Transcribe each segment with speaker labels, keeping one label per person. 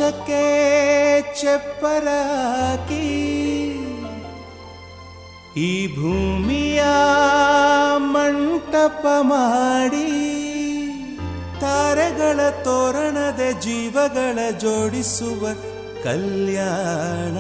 Speaker 1: ಆಕಾಶಕ್ಕೆ ಚಪ್ಪರಾಕಿ ಈ ಭೂಮಿಯ ಮಂಟಪ ಮಾಡಿ ತಾರೆಗಳ ತೋರಣದ ಜೀವಗಳ ಜೋಡಿಸುವ ಕಲ್ಯಾಣ.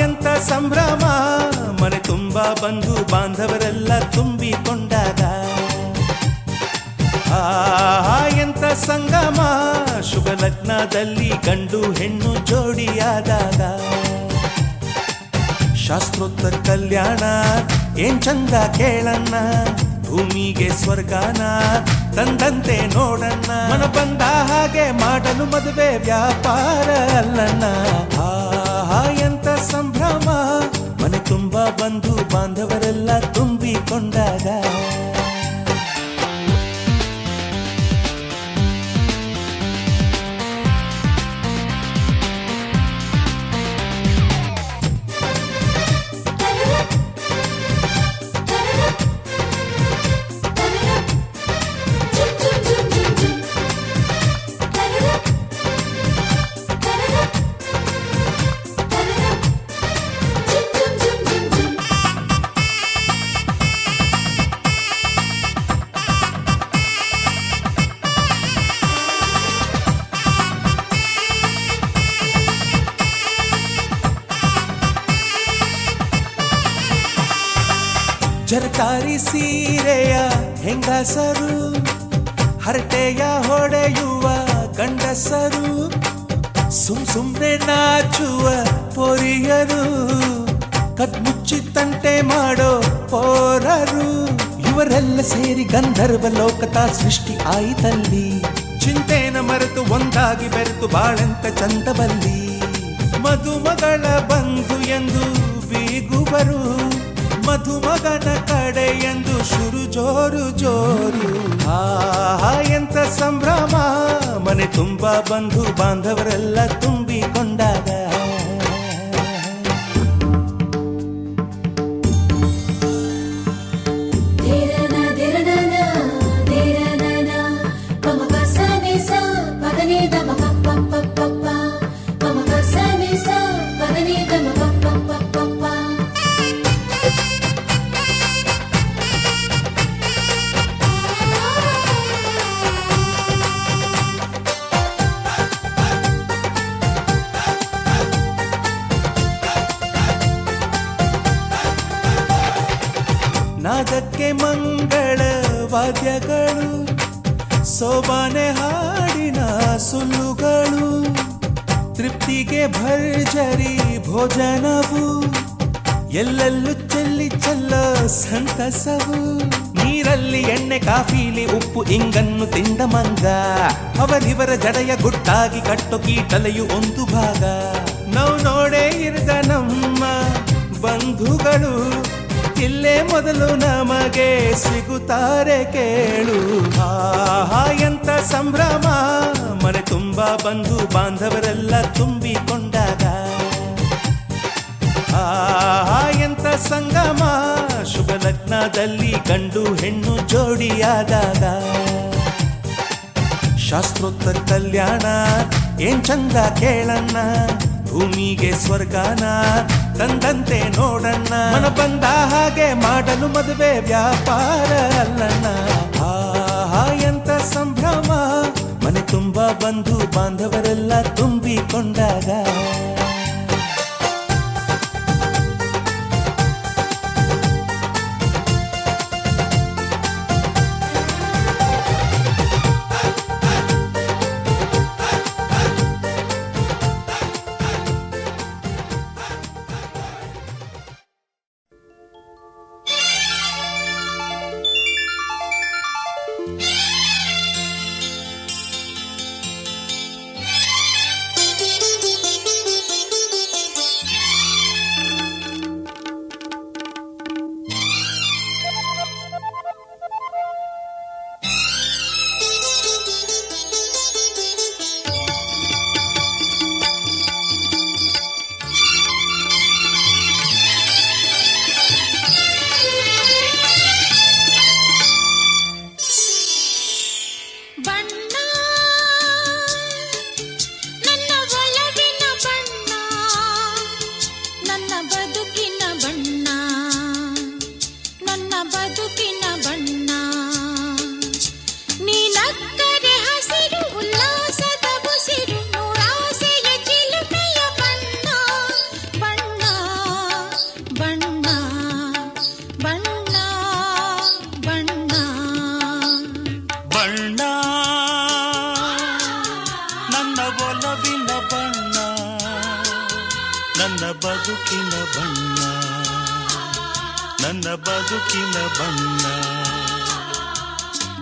Speaker 1: ಎಂತ ಸಂಭ್ರಮ ಮನೆ ತುಂಬ ಬಂಧು ಬಾಂಧವರೆಲ್ಲ ತುಂಬಿಕೊಂಡಾಗ. ಎಂತ ಸಂಗಮ ಶುಭ ಲಗ್ನದಲ್ಲಿ ಗಂಡು ಹೆಣ್ಣು ಜೋಡಿಯಾದಾಗ. ಶಾಸ್ತ್ರೋತ್ತರ ಕಲ್ಯಾಣ ಏನ್ ಚಂದ ಕೇಳಣ್ಣ, ಭೂಮಿಗೆ ಸ್ವರ್ಗಾನ ತಂದಂತೆ ನೋಡಣ್ಣ. ಮನ ಬಂದ ಹಾಗೆ ಮಾಡಲು ಮದುವೆ ವ್ಯಾಪಾರ ಅಲ್ಲಣ್ಣ. ಎಂತ ಸಂಭ್ರಮ ಮನೆ ತುಂಬ ಬಂಧು ಬಾಂಧವರೆಲ್ಲ ತುಂಬಿಕೊಂಡಾಗ. ಜರಕಾರಿ ಸೀರೆಯ ಹೆಂಗಸರು, ಹರಟೆಯ ಹೊಡೆಯುವ ಗಂಡಸರು, ಸುಮ್ನೆ ನಾಚುವ ಪೊರಿಯರು, ಕದ್ಮುಚ್ಚಿ ತಂಟೆ ಮಾಡೋ ಪೋರರು, ಇವರೆಲ್ಲ ಸೇರಿ ಗಂಧರ್ವ ಲೋಕದ ಸೃಷ್ಟಿ ಆಯಿತಲ್ಲಿ. ಚಿಂತೆನ ಮರೆತು ಒಂದಾಗಿ ಬೆರೆತು ಬಾಳೆಂತ ಚಂದವಲ್ಲಿ. ಮದುಮಗಳ ಬಂಧು ಎಂದು ಬೀಗುವರು, ಮಧುಮಗನ ಕಡೆ ಎಂದು ಶುರು ಜೋರು ಜೋರು. ಎಂತ ಸಂಭ್ರಮ ಮನೆ ತುಂಬ ಬಂಧು ಬಾಂಧವರೆಲ್ಲ ತುಂಬಿಕೊಂಡಾಗ. ನಾದಕ್ಕೆ ಮಂಗಳ ವಾದ್ಯಗಳು, ಸೋಬಾನೆ ಹಾಡಿನ ಸುಳ್ಳುಗಳು, ತೃಪ್ತಿಗೆ ಭರ್ಜರಿ ಭೋಜನವು, ಎಲ್ಲೆಲ್ಲೂ ಚೆಲ್ಲಿ ಚೆಲ್ಲ ಸಂತಸವು. ನೀರಲ್ಲಿ ಎಣ್ಣೆ ಕಾಫಿಲಿ ಉಪ್ಪು ಇಂಗನ್ನು ತಿಂದ ಮಂಗ, ಅವರಿವರ ಜಡೆಯ ಗುಟ್ಟಾಗಿ ಕಟ್ಟು ಕೀಟಲೆಯು ಒಂದು ಭಾಗ. ನಾವು ನೋಡೇ ಇರದ ನಮ್ಮ ಬಂಧುಗಳು ಇಲ್ಲೇ ಮೊದಲು ನಮಗೆ ಸಿಗುತ್ತಾರೆ ಕೇಳು. ಎಂತ ಸಂಭ್ರಮ ಮನೆ ತುಂಬ ಬಂಧು ಬಾಂಧವರೆಲ್ಲ ತುಂಬಿಕೊಂಡಾಗ. ಎಂತ ಸಂಗಮ ಶುಭ ಲಗ್ನದಲ್ಲಿ ಗಂಡು ಹೆಣ್ಣು ಜೋಡಿಯಾದಾಗ. ಶಾಸ್ತ್ರೋತ್ತರ ಕಲ್ಯಾಣ ಏನ್ ಚಂದ ಕೇಳಣ್ಣ, ಭೂಮಿಗೆ ಸ್ವರ್ಗಾನ ತಂದಂತೆ ನೋಡಣ್ಣ. ಮನ ಬಂದ ಹಾಗೆ ಮಾಡಲು ಮದುವೆ ವ್ಯಾಪಾರ ಅಲ್ಲಣ್ಣ. ಎಂತ ಸಂಭ್ರಮ ಮನೆ ತುಂಬ ಬಂಧು ಬಾಂಧವರೆಲ್ಲ ತುಂಬಿಕೊಂಡಾಗ.
Speaker 2: ಬದುಕಿನ ಬಣ್ಣ ನನ್ನ ಬದುಕಿನ ಬಣ್ಣ ನೀನಕ್ಕರೆ ಹಸಿರು ಉಲ್ಲಾಸದ ಉಸಿರು ನೂರಾಸೆಯ ಚಿಲುಮೆಯ ಬಣ್ಣ ಬಣ್ಣ ಬಣ್ಣ ಬಣ್ಣ ಬಣ್ಣ
Speaker 1: ಬಣ್ಣ ನನ್ನ ಒಲವಿನ ಬಣ್ಣ ನನ್ನ ಬದುಕಿನ ಬಣ್ಣ ನನ್ನ ಬದುಕಿನ ಬಣ್ಣ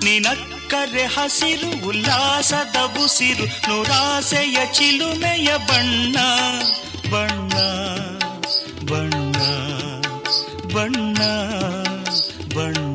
Speaker 1: ನೀನಕ್ಕರೆ ಹಸಿರು ಉಲ್ಲಾಸದ ಉಸಿರು ನೂರಾಸೆಯ ಚಿಲುಮೆಯ ಬಣ್ಣ ಬಣ್ಣ ಬಣ್ಣ ಬಣ್ಣ ಬಣ್ಣ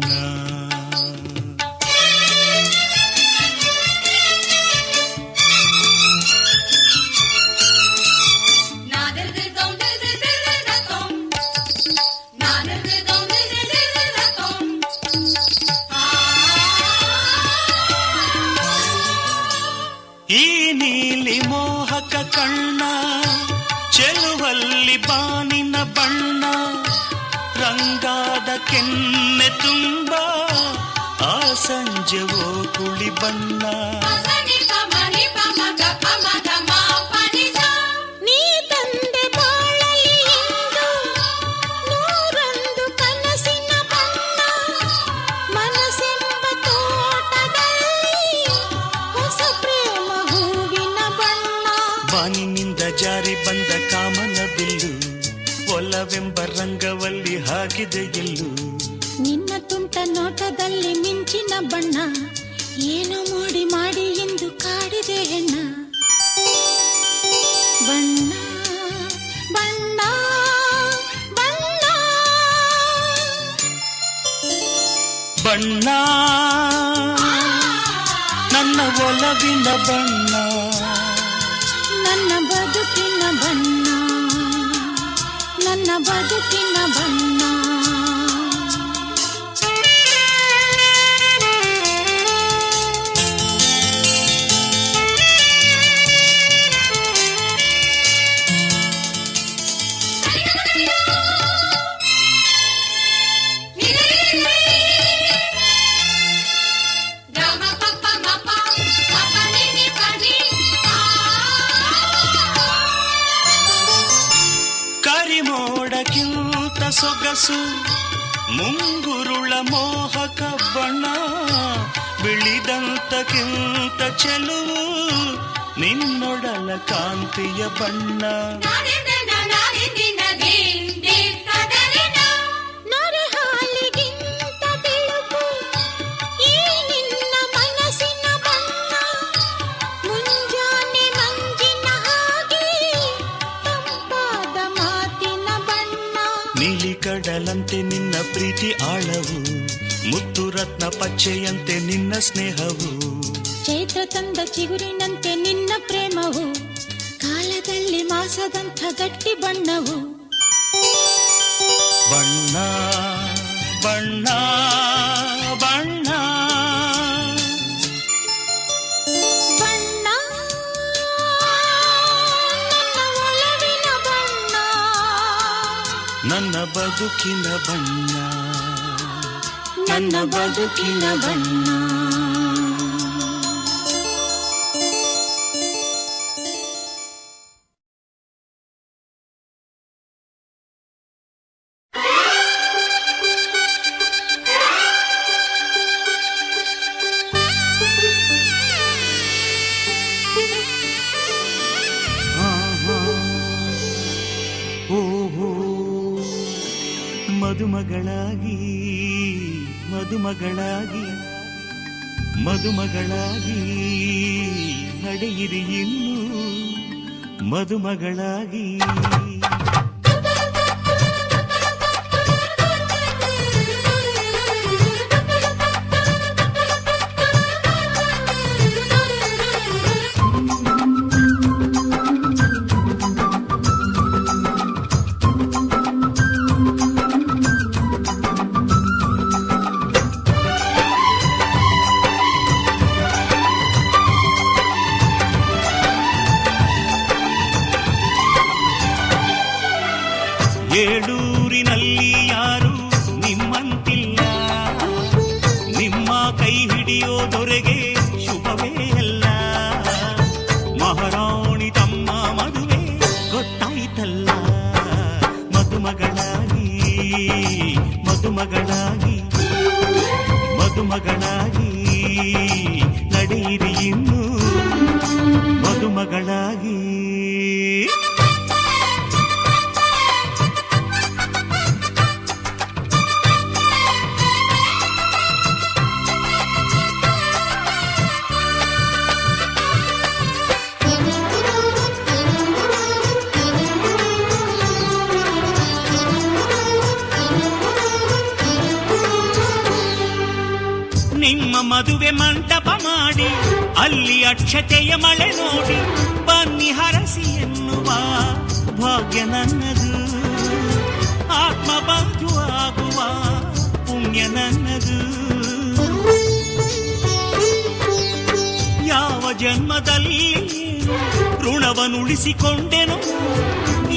Speaker 1: ಈ ನೀಲಿ ಮೋಹಕ ಕಣ್ಣ ಚೆಲುವಲ್ಲಿ ಬಾನಿನ ಬಣ್ಣ ರಂಗಾದ ಕೆನ್ನೆ ತುಂಬ ಆ ಸಂಜೆವೋ ಕುಳಿ ಬಣ್ಣ
Speaker 2: ನೀ ತಂದೆ ಬಾಳಲಿ ಎಂದು ನೂರೊಂದು ಕನಸಿನ ಬಣ್ಣ ಮನಸ್ಸೆಂಬ ತೋಟದಲ್ಲಿ ಹೊಸ ಪ್ರೇಮ ಹೂವಿನ ಬಣ್ಣ
Speaker 1: ಬಾನಿನಿಂದ ಜಾರಿ ಬಂದ ಕಾಮನ ಬಿಲ್ಲು ಒಲವೆಂಬ ರಂಗವಲ್ಲಿ ಹಾಕಿದೆ ಎಲ್ಲೂ
Speaker 2: ನಿನ್ನ ತುಂಟ ನೋಟದಲ್ಲಿ ಮಿಂಚಿನ ಬಣ್ಣ ಏನು ಮಾಡಿ ಮಾಡಿ ಎಂದು ಕಾಡಿದೆ ಹೆಣ್ಣ ಬಣ್ಣ ಬಣ್ಣ ಬಣ್ಣ
Speaker 1: ಬಣ್ಣ ನನ್ನ ಒಲವಿನ ಬಣ್ಣ
Speaker 2: ನನ್ನ ಬದುಕಿನ ಬಣ್ಣ ನನ್ನ ಬದುಕಿನ ಬಣ್ಣ
Speaker 1: ಕರಿಮೋಡಕ್ಕಿಂತ ಸೊಗಸು ಮುಂಗುರುಳ ಮೋಹಕ ಬಣ್ಣ ಬಿಳಿದಂತಕ್ಕಿಂತ ಚೆಲುವು ನಿನ್ನೊಡಲ ಕಾಂತಿಯ ಬಣ್ಣ
Speaker 2: ನೊರೆ ಹಾಲಿಗಿಂತ ಬೆಳಕು ಈ ನಿನ್ನ ಮನಸ್ಸಿನ ಬಣ್ಣ ಮುಂಜಾನೆ ಮಂಜಿನ ಹಾಗೆ ತಂಪಾದ ಮಾತಿನ ಬಣ್ಣ
Speaker 1: ನೀಲಿ ಕಡಲಂತೆ ನಿನ್ನ ಪ್ರೀತಿ ಆಳವು ಮುತ್ತು ರತ್ನ ಪಚ್ಚೆಯಂತೆ ನಿನ್ನ ಸ್ನೇಹವು
Speaker 2: ಚೈತ್ರ ತಂದ ಚಿಗುರಿನಂತೆ ನಿನ್ನ ಪ್ರೇಮವು ಕಾಲದಲ್ಲಿ ಮಾಸದಂಥ ಗಟ್ಟಿ ಬಣ್ಣವು
Speaker 1: ಬಣ್ಣ ಬಣ್ಣ ಬಣ್ಣ
Speaker 2: ಬಣ್ಣ ನನ್ನ ಒಲವಿನ ಬಣ್ಣ
Speaker 1: ನನ್ನ ಬದುಕಿನ ಬಣ್ಣ
Speaker 2: ನನ್ನ ಬದುಕಿನ ಬಣ್ಣ
Speaker 1: ಮದುಮಗಳಾಗಿ ಮದುಮಗಳಾಗಿ ಮದುಮಗಳಾಗಿ ನಡೆಯಿರಿ ಇನ್ನು ಮದುಮಗಳಾಗಿ ಏಳೂರಿನಲ್ಲಿ ಯಾರು ನಿಮ್ಮಂತಿಲ್ಲ, ನಿಮ್ಮ ಕೈ ಹಿಡಿಯೋದೊರೆಗೆ ಶುಭವೇ ಅಲ್ಲ. ಮಹಾರಾಣಿ ತಮ್ಮ ಮದುವೆ ಗೊತ್ತಾಯ್ತಲ್ಲ, ಮದುಮಗಳಾಗಿ ಮದುಮಗಳಾಗಿ ಮದುಮಗಳಾಗಿ ನಡೆಯಿರಿ ಇನ್ನು ಮದುಮಗಳಾಗಿ. ನಿಮ್ಮ ಮದುವೆ ಮಂಟಪ ಮಾಡಿ ಅಲ್ಲಿ ಅಕ್ಷತೆಯ ಮಳೆ ನೋಡಿ ಬನ್ನಿ ಹರಸಿ ಎನ್ನುವ ಭಾಗ್ಯ ನನ್ನದು, ಆತ್ಮಬಂಧು ಆಗುವ ಪುಣ್ಯ ನನ್ನದು. ಯಾವ ಜನ್ಮದಲ್ಲಿ ಋಣವನ್ನುಳಿಸಿಕೊಂಡೆನೋ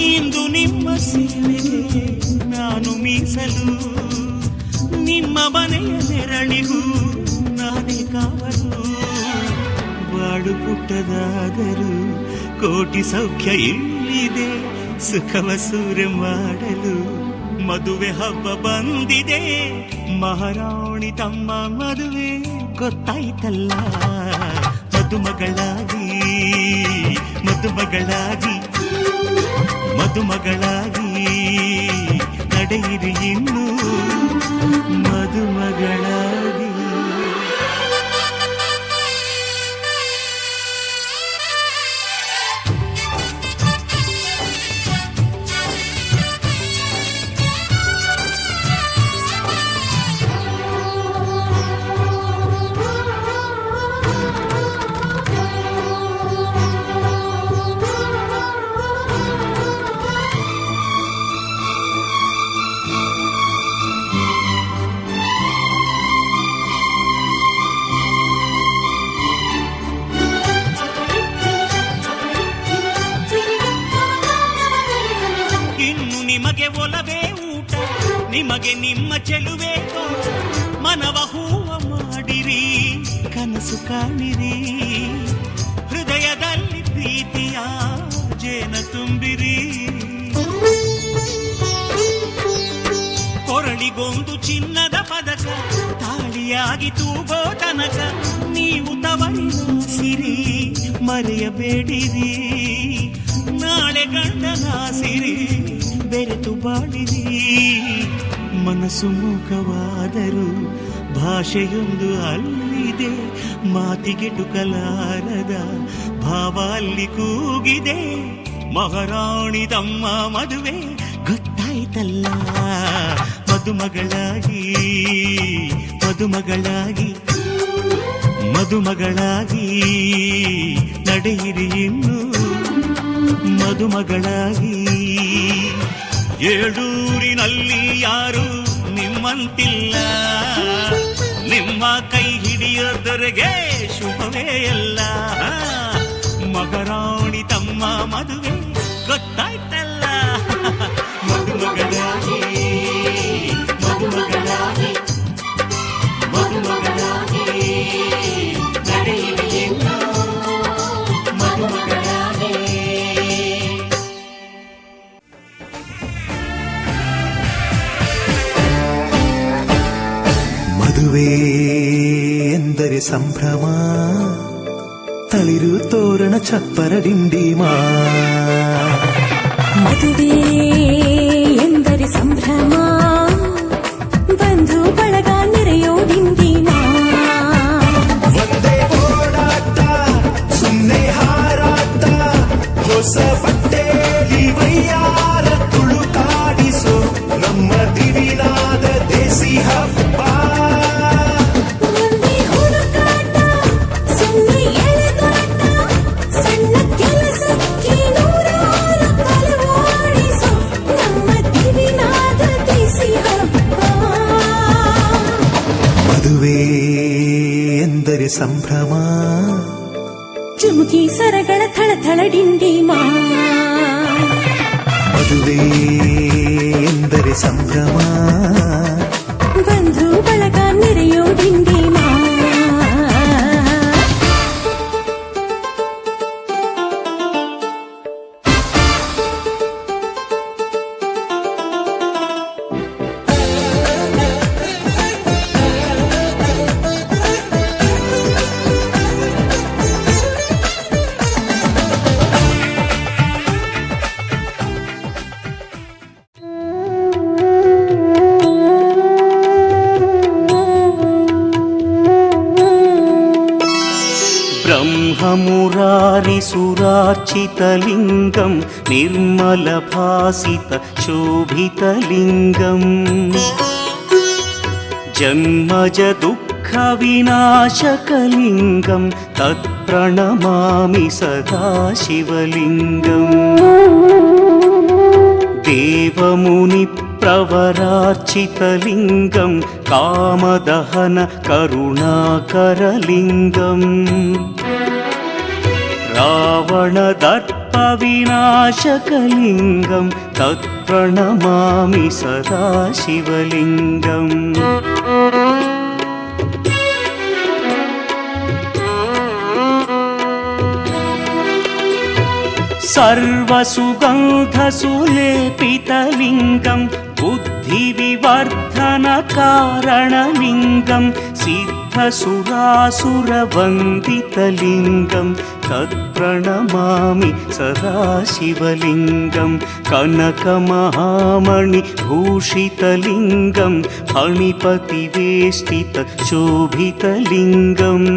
Speaker 1: ಇಂದು ನಿಮ್ಮ ಸೇವೆಗೆ ನಾನು ಮೀಸಲು. ನಿಮ್ಮ ಮನೆಯ ನೆರಳಿಗೂ ನಾನೇ ಕಾವಲು. ಬಾಡು ಪುಟ್ಟದಾದರೂ ಕೋಟಿ ಸೌಖ್ಯ ಇಲ್ಲಿದೆ, ಸುಖವ ಸೂರೆ ಮಾಡಲು ಮದುವೆ ಹಬ್ಬ ಬಂದಿದೆ. ಮಹಾರಾಣಿ ತಮ್ಮ ಮದುವೆ ಗೊತ್ತಾಯ್ತಲ್ಲ, ಮದುಮಗಳಾಗಿ ಮದುಮಗಳಾಗಿ ಮದುಮಗಳಾಗಿ ನಡೆಯಿರಿ ಇನ್ನು ಮದುಮಗಳಾಗಿ. ನಿಮಗೆ ಒಲವೇ ಊಟ, ನಿಮಗೆ ನಿಮ್ಮ ಚೆಲುವೆ ತೋಟ. ಮನವ ಹೂವ ಮಾಡಿರಿ, ಕನಸು ಕಾಣಿರಿ, ಹೃದಯದಲ್ಲಿ ಪ್ರೀತಿಯ ಜೇನ ತುಂಬಿರಿ. ಕೊರಳಿಗೊಂದು ಚಿನ್ನದ ಪದಕ ತಾಳಿಯಾಗಿ ತೂಗೋ ತನಕ ನೀವು ತವರಿನ ಸಿರಿ ಮರೆಯಬೇಡಿರಿ. ನಾಳೆ ಗಂಡನ ಸಿರಿ ಬೆರೆತು ಬಾಳಿರಿ. ಮನಸ್ಸು ಮೂಕವಾದರೂ ಭಾಷೆಯೊಂದು ಅಲ್ಲಿದೆ, ಮಾತಿಗೆಟುಕಲಾರದ ಭಾವ ಅಲ್ಲಿ ಕೂಗಿದೆ. ಮಹಾರಾಣಿ ತಮ್ಮ ಮದುವೆ ಗೊತ್ತಾಯ್ತಲ್ಲ, ಮದುಮಗಳಾಗಿ ಮದುಮಗಳಾಗಿ ಮದುಮಗಳಾಗಿ ನಡೆಯಿರಿ ಇನ್ನು ಮದುಮಗಳಾಗಿ. ಏಳೂರಿನಲ್ಲಿ ಯಾರು ನಿಮ್ಮಂತಿಲ್ಲ, ನಿಮ್ಮ ಕೈ ಹಿಡಿಯೋದೊರೆಗೆ ಶುಭವೇ ಅಲ್ಲ. ಮಹಾರಾಣಿ ತಮ್ಮ ಮದುವೆ ಗೊತ್ತಾಯ್ತಲ್ಲ, ಮದುಮಗಳಾಗಿ ಮದುಮಗಳಾಗಿ ಮದುಮಗಳಾಗಿ ನಡೆಯಿರಿ ಇನ್ನು ಮದುಮಗಳಾಗಿ.
Speaker 3: ಮದುವೆ ಎಂದರೆ ಸಂಭ್ರಮ, ತಳಿರು ತೋರಣ ಚಪ್ಪರ ಡಿಂಡಿಮಾ.
Speaker 4: ಮದುವೆ ಎಂದರೆ ಸಂಭ್ರಮ, ಬಂಧು ಬಳಗ ನೆರೆಯೋ ಡಿಂಡಿಮಾ.
Speaker 3: ಒಂದೇ ಓಡಾಟ ಸುಮ್ಮನೆ ಹಾರಾಟ, ಹೊಸ ಬಟ್ಟೆಲಿ ವೈಯಾರ ತುಳುಕಾಡಿಸೋ ನಮ್ಮ ದಿವಿನಾದ ದೇಸಿ ಹಬ್ಬ. ಸಂಭ್ರಮ
Speaker 4: ಚುಮುಕಿ ಸರಗಳ ಥಳಥಳ ಡಿಂಡಿಮಾ.
Speaker 3: ಮದುವೆ ಸಂಭ್ರಮ
Speaker 4: ಬಂಧು ಬಳಗ ನೆರೆಯೋ ದಿಂಡಿಮಾ
Speaker 1: ब्रह्ममुरारिसुरार्चितलिङ्गं निर्मलभासितशोभितलिङ्गम् जन्मजदुःखविनाशकलिङ्गं तत्प्रणमामि सदा शिवलिङ्गम् देवमुनिप्रवरार्चितलिङ्गं कामदहन करुणाकरलिङ्गम् रावणदर्पविनाशकलिङ्गं तत्प्रणमामि सदा शिवलिङ्गम् सर्वसुगन्धसुलेपितलिङ्गं बुद्धिविवर्धनकारणलिङ्गं सिद्धसुरासुरवन्दितलिङ्गं तत्प्रणमामि सदा शिवलिङ्गं कनकमहामणिभूषितलिङ्गं फणिपतिवेष्टितशोभितलिङ्गम्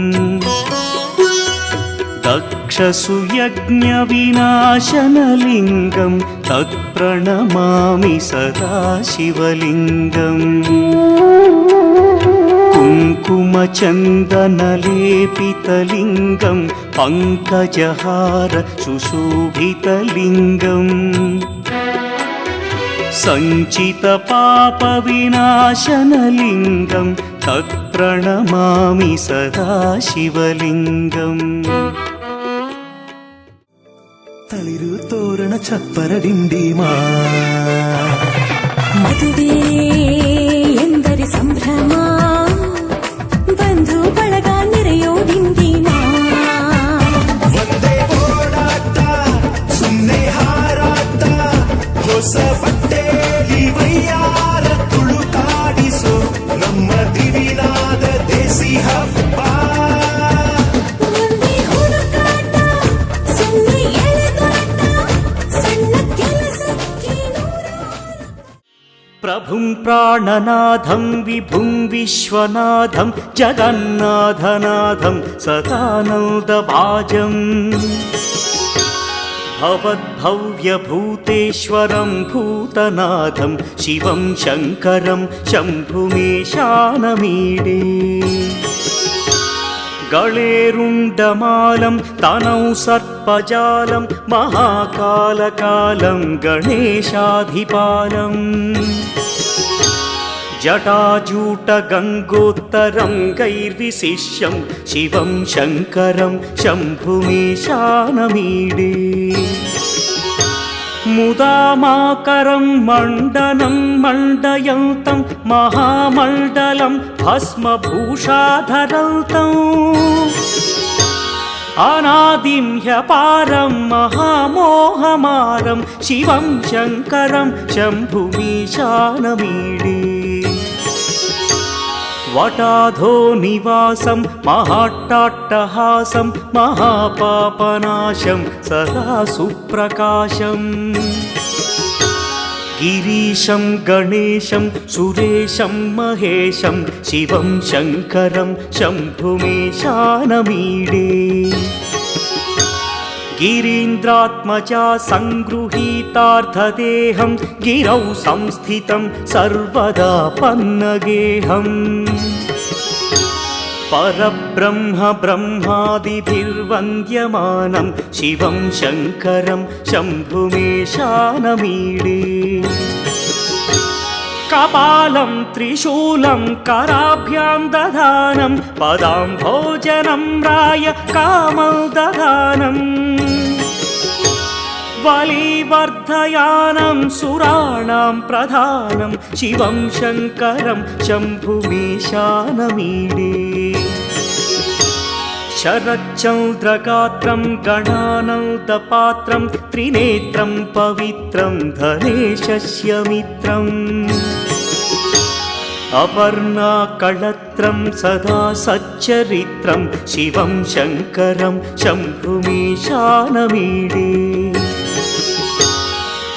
Speaker 1: दक्षसुयज्ञविनाशनलिङ्गं तत्प्रणमामि सदा शिवलिङ्गम् कुङ्कुमचन्दनलेपितलिङ्गं पङ्कजहार सुशोभितलिङ्गम् सञ्चितपापविनाशनलिङ्गं तत्प्रणमामि सदा शिवलिङ्गम्
Speaker 3: ತಳಿರು ತೋರಣ ಚಪ್ಪರ ಡಿಂಡಿಮಾ
Speaker 4: ಮದುವೆ ಎಂದರೆ ಸಂಭ್ರಮ ಬಂಧು ಬಳಗ ನೆರೆಯೋ ದಿಂಡಿಮಾ
Speaker 3: ಒಂದೇ ಓಡಾಟ ಸುಮ್ಮನೆ ಹಾರಾಟ ಹೊಸ ಬಟ್ಟೆಲಿ ವೈಯಾರ ತುಳುಕಾಡಿಸೋ ನಮ್ಮ ದಿವಿನಾದ ದೇಸಿ ಹಬ್ಬ
Speaker 1: प्रभुं प्राणनाथं विभुं विश्वनाथं जगन्नाथनाथं सदानन्दभाजम् भवद्भव्यभूतेश्वरं भूतनाथं शिवं शङ्करं शम्भुमेशानमीडे गळेरुण्डमालं तनौ सर्पजालं महाकालकालं गणेशाधिपालम् जटाजूटगङ्गोत्तरं गैर्विशिष्यं शिवं शङ्करं शम्भुमेशानमीडे मुदामाकरं मण्डनं मण्डयन्तं महामण्डलं भस्मभूषाधरन्तम् अनादिं ह्यपारं महामोहमारं शिवं शङ्करं शम्भुमीशानमीडे वटाधो निवासं महाट्टाट्टहासं महापापनाशं सदा सुप्रकाशम् गिरीशं गणेशं सुरेशं महेशं शिवं शङ्करं शम्भुमेशानमीडे गिरीन्द्रात्मजा सङ्गृहीतार्थदेहं गिरौ संस्थितं सर्वदा पन्नगेहम् परब्रह्म ब्रह्मादिभिर्वन्द्यमानं शिवं शङ्करं शम्भुमेशानमीडे कपालं त्रिशूलं कराभ्यां दधानं पदाम्भोजनं राय कामं दधानम् बलिवर्धयानं सुराणां प्रधानं शिवं शङ्करं शम्भुमीशानमीडे शरच्चन्द्रगात्रं गणानन्दपात्रं त्रिनेत्रं पवित्रं धनेशस्य मित्रम् अपर्णाकळत्रं सदा सच्चरित्रं शिवं शङ्करं शम्भुमीशानमीडे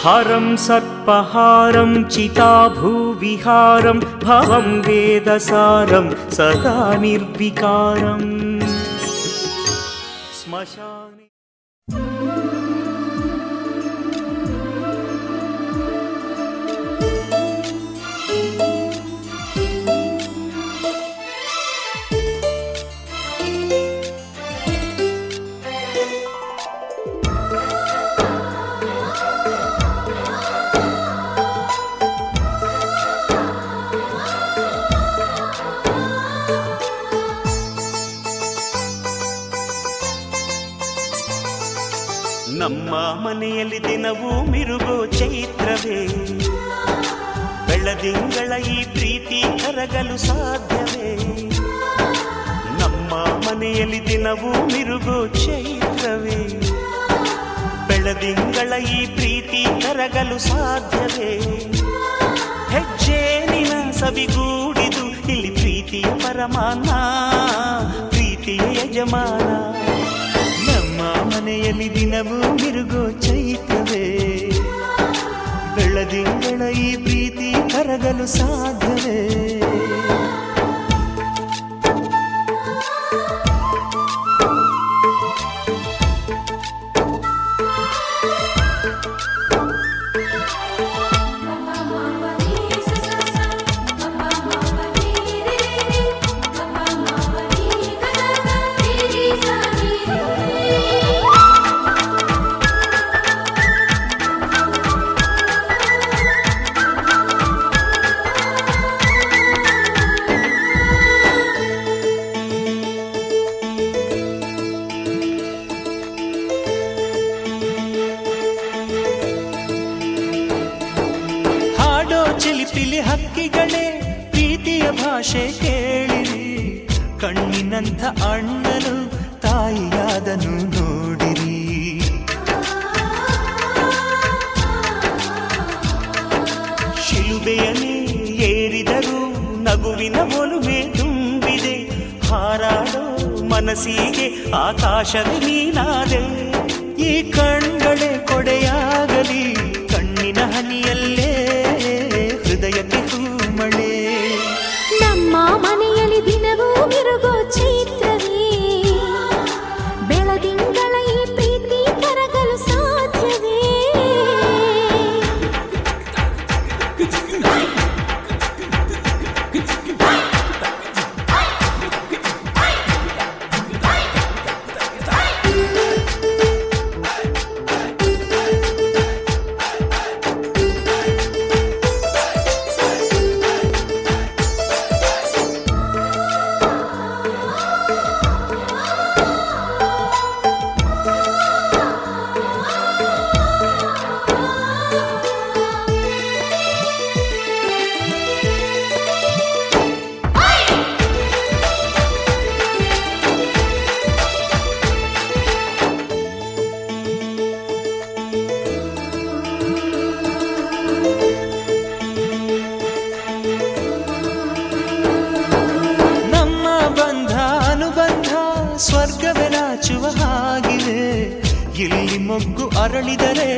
Speaker 1: हरं सर्पहारं चिताभूविहारं भवं वेदसारं सदा निर्विकारम् श्मशाने ನಮ್ಮ ಮನೆಯಲ್ಲಿ ದಿನವೂ ಮಿರುಗೋ ಚೈತ್ರವೇ ಬೆಳದಿಂಗಳ ಈ ಪ್ರೀತಿ ಕರಗಲು ಸಾಧ್ಯವೇ ನಮ್ಮ ಮನೆಯಲ್ಲಿ ದಿನವೂ ಮಿರುಗೋ ಚೈತ್ರವೇ ಬೆಳದಿಂಗಳ ಈ ಪ್ರೀತಿ ಕರಗಲು ಸಾಧ್ಯವೇ ಹೆಜ್ಜೇನಿನ ಸವಿಗೂಡಿದು ಇಲ್ಲಿ ಪ್ರೀತಿಯ ಪರಮಾನ ಪ್ರೀತಿಯ ಯಜಮಾನ ನಮ್ಮ ಮನೆಯಲ್ಲಿ ದಿನವೂ ಮಿರುಗೋ ಚೈತ್ರವೇ ಬೆಳದಿಂಗಳ ಈ ಪ್ರೀತಿ ಕರಗಲು ಸಾಧ್ಯವೇ ಚಿಲಿಪಿಲಿ ಹಕ್ಕಿಗಳೇ ಪ್ರೀತಿಯ ಭಾಷೆ ಕೇಳಿರಿ ಕಣ್ಣಿನಂಥ ಅಣ್ಣನು ತಾಯಿಯಾದನು ನೋಡಿರಿ ಶಿಲುಬೆಯನೇ ಏರಿದರೂ ನಗುವಿನ ಒಲುಮೆ ತುಂಬಿದೆ ಹಾರಾಡೋ ಮನಸ್ಸಿಗೆ ಆಕಾಶವೇ ನೀನಾದೆ ಈ ಕಣ್ಗಳೇ ಕೊಡೆಯಾಗಲಿ ಕಣ್ಣಿನ ಹನಿಯಲ್ಲೇ ಹೃದಯಕ್ಕೆ ಹೂಮಳೆ
Speaker 4: ನಮ್ಮ ಮನೆಯಲ್ಲಿ ದಿನವೂ ಮಿರುಗೋ ಚೈತ್ರವೇ ಬೆಳದಿಂಗಳ ಈ ಪ್ರೀತಿ ಕರಗಲು ಸಾಧ್ಯವೇ
Speaker 1: ಸ್ವರ್ಗವೇ ನಾಚುವ ಹಾಗಿವೆ ಇಲ್ಲಿ ಮೊಗ್ಗು ಅರಳಿದರೆ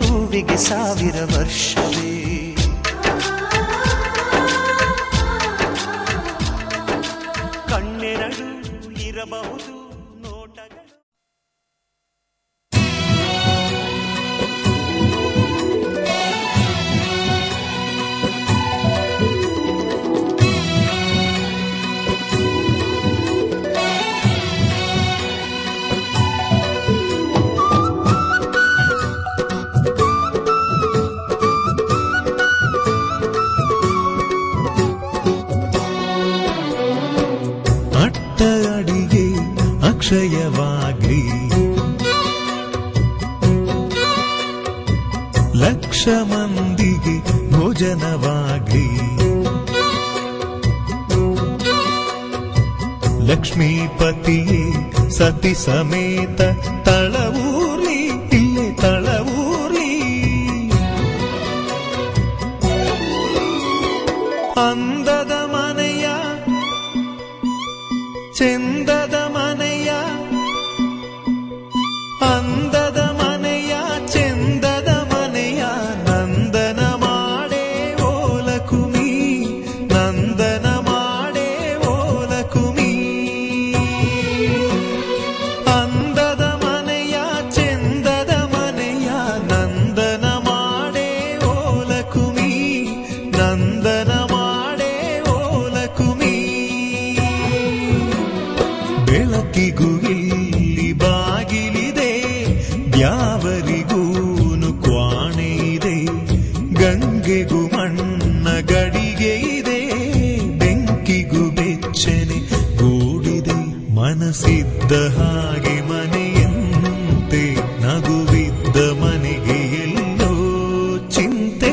Speaker 1: ಹೂವಿಗೆ 1000 ವರ್ಷವೇ ಕಣ್ಣೆರಡು ಇರಬಹುದು ನೋಟಗಳು
Speaker 3: ಅಕ್ಷಯವಾಗ್ಲಿ
Speaker 1: ಮಂದಿಗೆ ಭೋಜನವಾಗ್ಲಿ. ಲಕ್ಷ್ಮೀಪತಿಯೇ ಸತಿ ಸಮೇತ ತಳವೂರ್ಲಿ, ಇಲ್ಲೇ ತಳವೂರ್ಲಿ. ಅಂದದ ಮನೆಯ ಚೆಂದದ ಮನೆಯ, ಅಂದದ ಮನೆಯ ಚೆಂದದ ಮನೆಯ ನಂದನ ಮಾಡೇ ಓಲಕುಮಿ, ನಂದನ ಮಾಡೇ ಓಲಕುಮಿ. ಅಂದದ ಮನೆಯ ಚೆಂದದ ಮನೆಯ ನಂದನ ಮಾಡೇ ಓಲಕುಮಿ, ನಂದನ ಮಾಡೇ ಓಲಕುಮಿ. ಬೆಳಕಿಗೂ ಇಲ್ಲಿ ಬಾಗಿಲಿದೆ, ಯಾವರಿಗೂನು ಕ್ವಾಣೆ ಇದೆ. ಗಂಗೆಗೂ ಮಣ್ಣ ಗಡಿಗೆ ಇದೆ, ಬೆಂಕಿಗೂ ಬೆಚ್ಚನೆ ಗೂಡಿದೆ. ಮನಸ್ಸಿದ್ದ ಹಾಗೆ ಮನೆಯಂತೆ, ನಗುವಿದ್ದ ಮನೆಗೆ ಎಲ್ಲೋ ಚಿಂತೆ.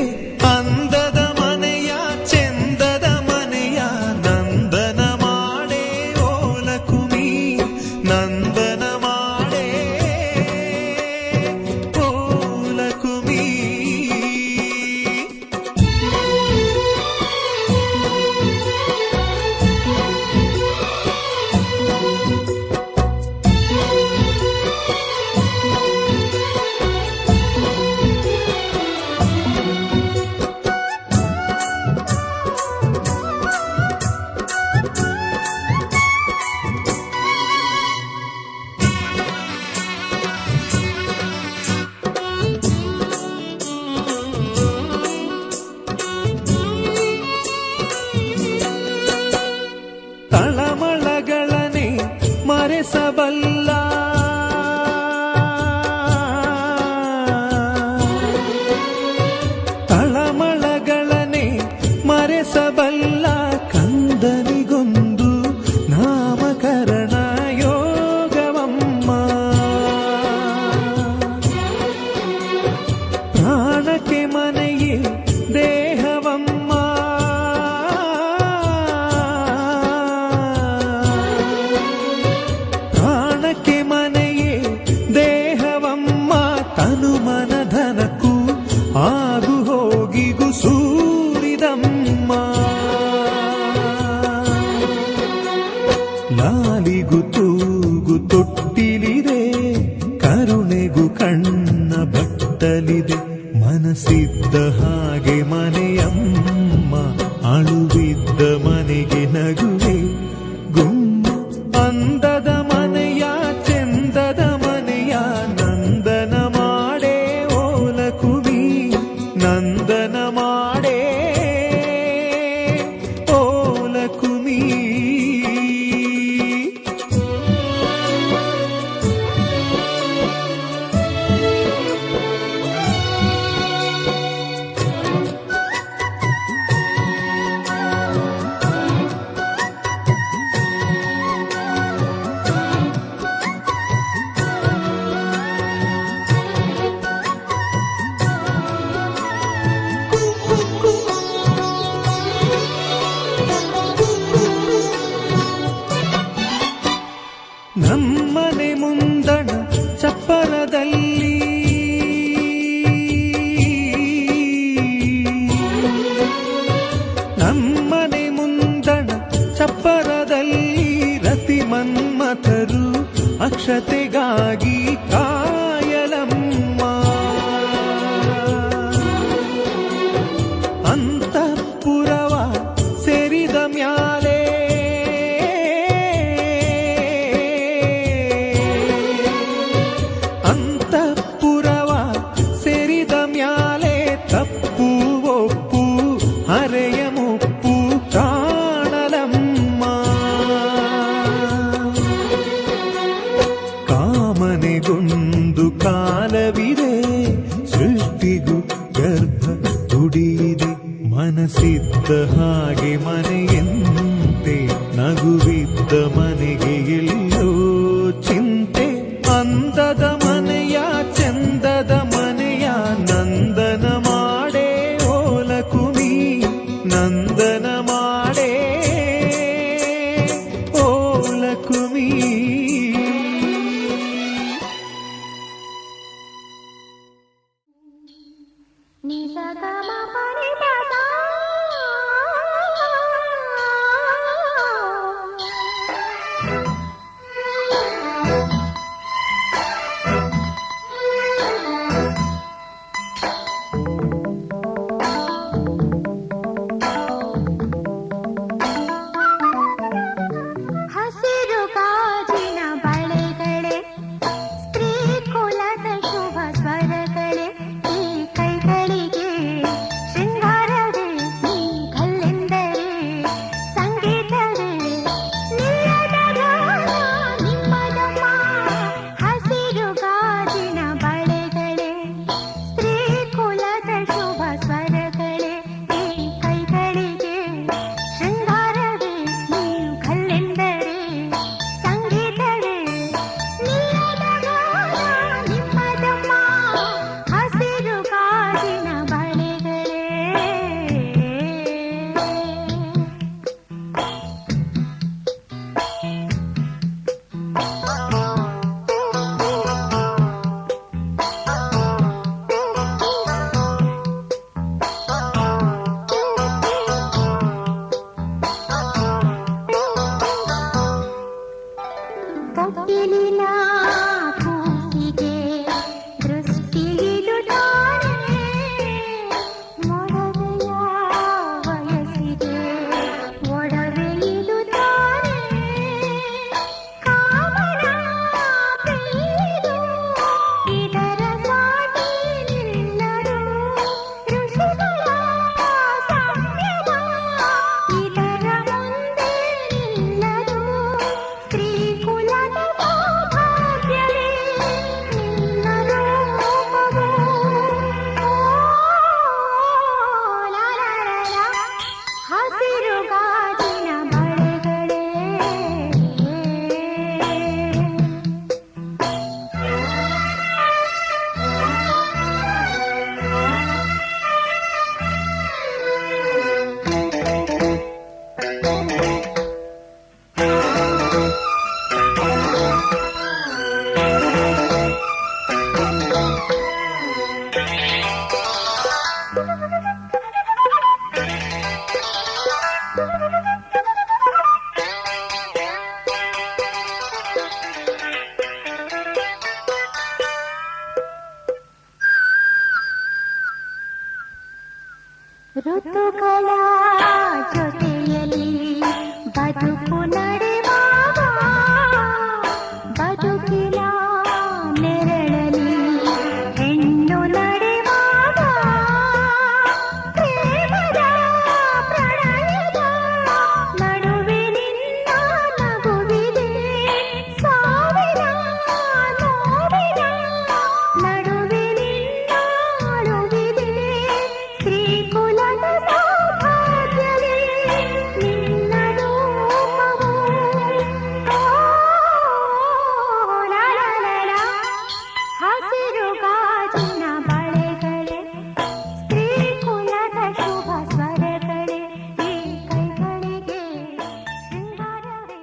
Speaker 1: ಅಂದದ ಮನೆಯ ಚೆಂದದ ಮನೆಯ ನಂದನ ಮಾಡೇ ಓಲಕುಮಿ, ನಂದನ ಮಾಡೇ ಓಲಕುಮಿ. ತಳಮಳಗಳನೆ ಮರೆಸಬಲ್ಲ, ತಳಮಳಗಳನೆ ಮರೆಸಬಲ್ಲ. ಕಂದನಿಗೊಂದು ನಾಮಕರಣ ಯೋಗವಮ್ಮ, ಪ್ರಾಣಕ್ಕೆ ಮನೆಯೇ ದೇಹವಮ್ಮ. ಪ್ರಾಣಕ್ಕೆ ಮನೆಯೇ ದೇಹವಮ್ಮ, ತನು ಮನಧನಕ್ಕೂ ಆಗು ಹೋಗಿಗೂ ಸೂರಿದಮ್ಮ. ಲಾಲಿಗೂ ತೂಗು ತೊಟ್ಟಿಲಿದೆ, ಕರುಣೆಗೂ ಕಣ್ಣ ಬಟ್ಟಲಿದೆ. ಮನಸ್ಸಿದ್ದ ಹಾಗೆ ಮನೆಯಮ್ಮ, ಅಳುವಿದ್ದ ಮನೆಗೆ ನಗುವೆ ಗುಮ್ಮ. ಅಂದದ ಮನೆಯ ಚೆಂದದ ಮನೆಯ ನಂದನ ಮಾಡೇ ಓಲಕುಮಿ, ನಂದನ ಮಾಡೇ ಓಲಕುಮಿ. ನಮ್ಮನೆ ಮುಂದಣ ಚಪ್ಪರದಲ್ಲಿ, ನಮ್ಮನೆ ಮುಂದಣ ಚಪ್ಪರದಲ್ಲಿ ರತಿ ಮನ್ಮಥರು ಅಕ್ಷತೆಗಾಗಿ ಕಾಯಲಮ್ಮ. ಅಂತಃಪುರವ ಸೇರಿದ ಮ್ಯಾಲೆ, ಅಂತಃಪುರವ ಸೇರಿದ ಮ್ಯಾಲೆ ತಪ್ಪು ಒಪ್ಪು ಹರೆಯ ಮುಪ್ಪು ಕಾಣಲಮ್ಮ. ಕಾಮನೆಗೊಂದು ಕಾಲವಿದೆ, ಸೃಷ್ಟಿಗೂ ಗರ್ಭ ಗುಡಿಯಿದೆ. ಮನಸ್ಸಿದ್ದ ಹಾಗೆ ಮನೆಯಂತೆ, ನಗುವಿದ್ದ ಮನೆಗೆ ಎಲ್ಲೋ ಚಿಂತೆ. ಅಂದದ ಮನೆಯ ಚೆಂದದ ಮನೆಯ ನಂದನ ನಂದನ ಮಾಡೇ ಓ ಲಕ್ಷ್ಮೀ.
Speaker 4: ಋತುಗಳ ಜೊತೆಯಲ್ಲಿ ಬದುಕು ನಡೆವಾಗ ಬದುಕಿನ ನೆರಳಲ್ಲಿ ಹೆಣ್ಣು ನಡೆವಾಗ ಪ್ರೇಮದ ಪ್ರಣಯದ ನಡುವೆ ನಿನ್ನ ನಗುವಿದೆ ಸಾವಿರ ನೋವಿನ ನಡುವೆ ನಿನ್ನ ಅಳುವಿದೆ ಶ್ರೀಕುಲದ ಸೌಭಾಗ್ಯವೇ ನಿನ್ನ ರೂಪವು ಹಸಿರು ಗಾಜಿನ ಬಳೆಗಳೇ ಶ್ರೀಕುಲದ ಶುಭ ಸ್ವರಗಳೇ ಈ ಕೈಗಳಿಗೆ ಶೃಂಗಾರವೇ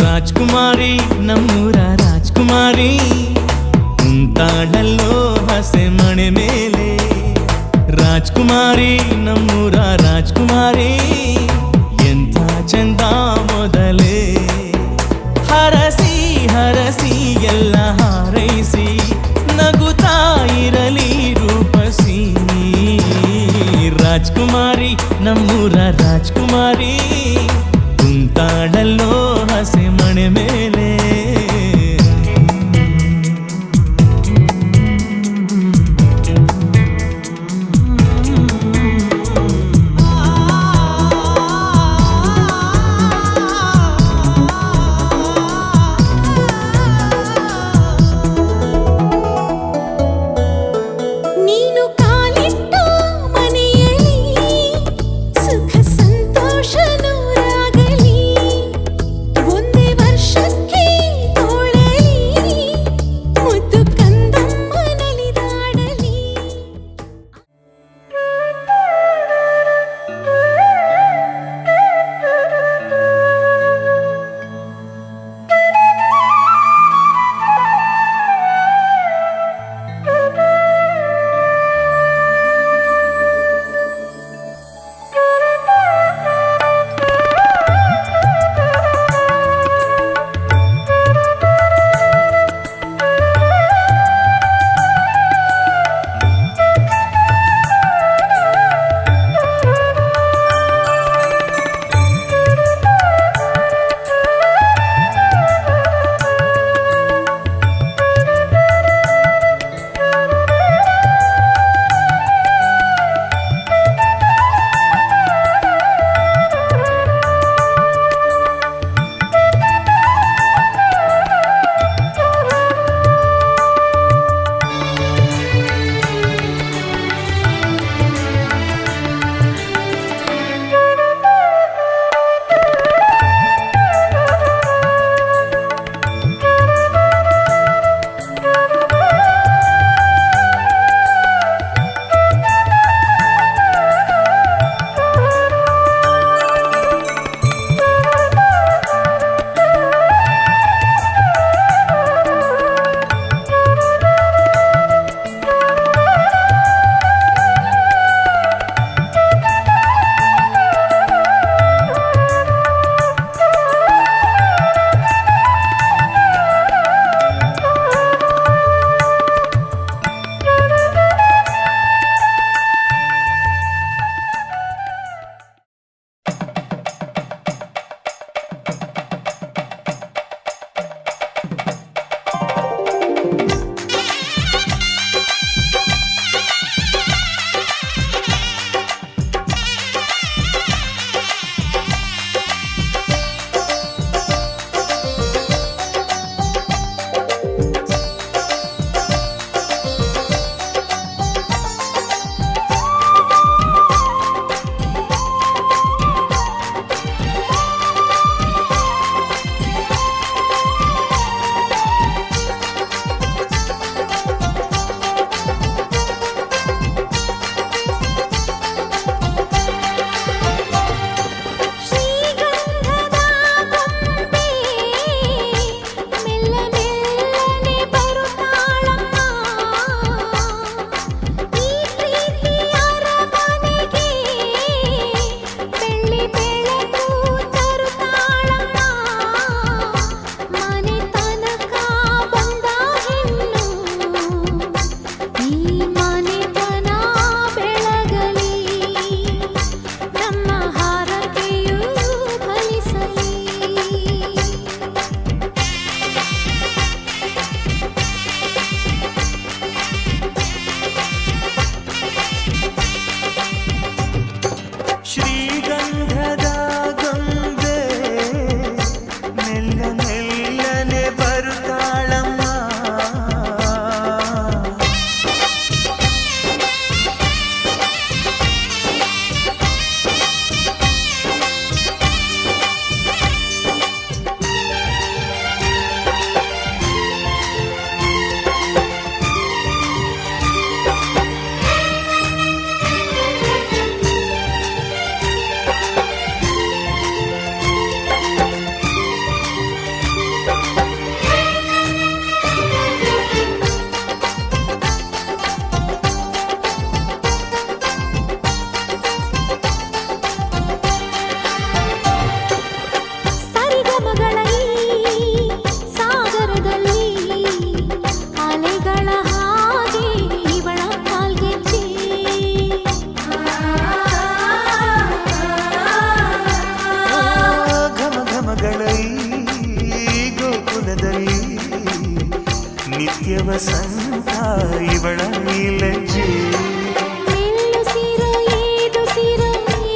Speaker 1: ರಾಜ್ಕುಮಾರಿ ನಮ್ಮೂರ ರಾಜ್ಕುಮಾರಿ ಕುಂತಾಳಲ್ಲೋ ಹಸೆ ಮಣೆ ಮೇಲೆ ರಾಜ್ಕುಮಾರಿ ನಮ್ಮೂರ ರಾಜ್ಕುಮಾರಿ ಎಂಥ ಚಂದ ಮೊದಲೇ ಹರಸಿ ಹರಸಿ ಎಲ್ಲ ಹಾರೈಸಿ ನಗುತ್ತಾ ಇರಲಿ ರೂಪಸಿ ರಾಜ್ಕುಮಾರಿ ನಮ್ಮೂರ ರಾಜ್ಕುಮಾರಿ ಕುಂತಾಳಲ್ಲೋ ಹಸೆ ವಸಂತ ಇವಳ ಲಜ್ಜೆ
Speaker 4: ಮೆಲ್ಲುಸಿರ ಏದುಸಿರ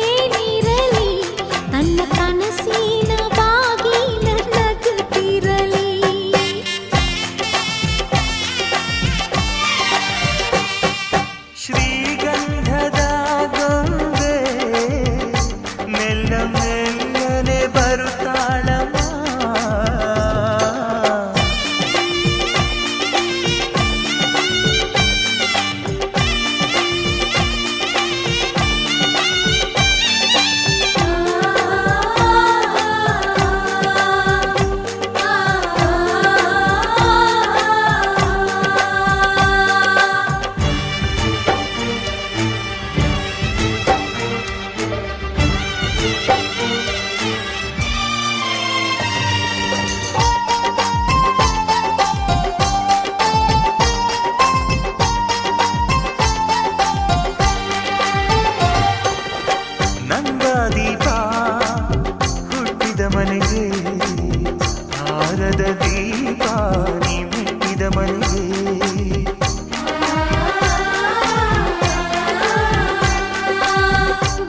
Speaker 4: ಏನಿರಲಿ ತನ್ನ ಕನಸಿನ ಬಾಗಿಲ ನಗುತ್ತಿರಲಿ
Speaker 1: ಶ್ರೀಗಂಧದ ಗೊಂಬೆ ಮೆಲ್ಲ ಮೆಲ್ಲನೆ ಬರುತ್ತಾಳಮ್ಮ ನಂದಾದೀಪ ಹುಟ್ಟಿದ ಮನೆಗೆ ಹಾರದ ದೀಪ ನೀ ಮೆಟ್ಟಿದ ಮನೆಗೆ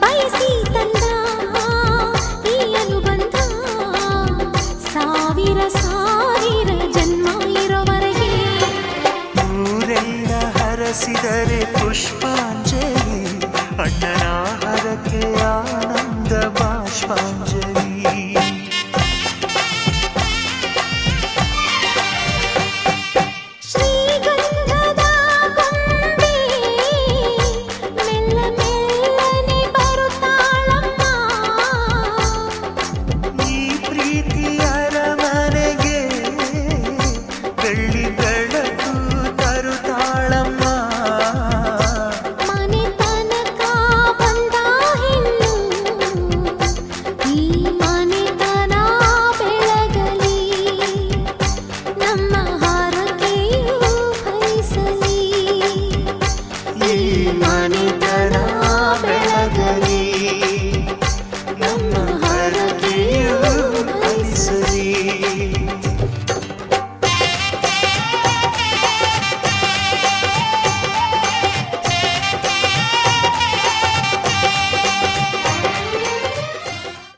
Speaker 4: ಬಯಸಿ ತಂದ ಈ ಅನುಬಂಧ ಸಾವಿರ ಸಾವಿರ ಜನ್ಮ ಇರೋವರೆಗೆ
Speaker 1: ಊರೆಲ್ಲ ಹರಸಿದರೆ ಪುಷ್ಪಾಂಜಲಿ ಅಣ್ಣನ ಹರಕೆ ಆನಂದ ಬಾಷ್ಪಾಂಜಲಿ